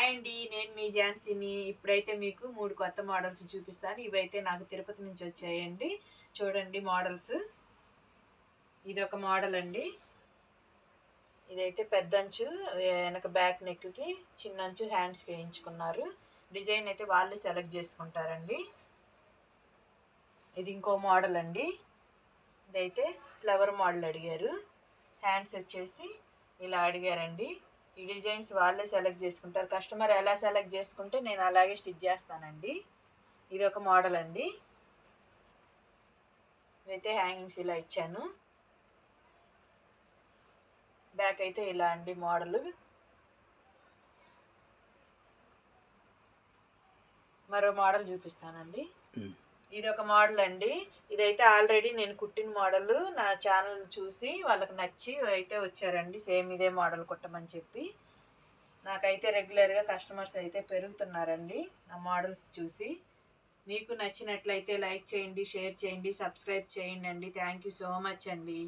Hi అండి, నేను మీ ఝాన్సీని. ఇప్పుడైతే మీకు 3 కొత్త మోడల్స్ చూపిస్తాను. ఇవైతే నాకు తిరుపతి నుంచి వచ్చాయండి. చూడండి మోడల్స్. ఇదొక మోడల్ అండి. ఇదైతే పెద్దంచు వెనక బ్యాక్ నెక్కి, చిన్నంచు హ్యాండ్స్కి వేయించుకున్నారు. డిజైన్ అయితే వాళ్ళే సెలెక్ట్ చేసుకుంటారండి. ఇది ఇంకో మోడల్ అండి. ఇదైతే ఫ్లవర్ మోడల్ అడిగారు. హ్యాండ్స్ వచ్చేసి ఇలా అడిగారండి. ఈ డిజైన్స్ వాళ్ళే సెలెక్ట్ చేసుకుంటారు. కస్టమర్ ఎలా సెలెక్ట్ చేసుకుంటే నేను అలాగే స్టిచ్ చేస్తానండి. ఇది ఒక మోడల్ అండి. ఇవైతే హ్యాంగింగ్స్ ఇలా ఇచ్చాను. బ్యాక్ అయితే ఇలా అండి మోడల్. మరో మోడల్ చూపిస్తానండి. ఇది ఒక మోడల్ అండి. ఇదైతే ఆల్రెడీ నేను కుట్టిన మోడల్. నా ఛానల్ చూసి వాళ్ళకి నచ్చి అయితే వచ్చారండి. సేమ్ ఇదే మోడల్ కుట్టమని చెప్పి. నాకైతే రెగ్యులర్గా కస్టమర్స్ అయితే పెరుగుతున్నారండి నా మోడల్స్ చూసి. మీకు నచ్చినట్లయితే లైక్ చేయండి, షేర్ చేయండి, సబ్స్క్రైబ్ చేయండి అండి. థ్యాంక్ యూ సో మచ్ అండి.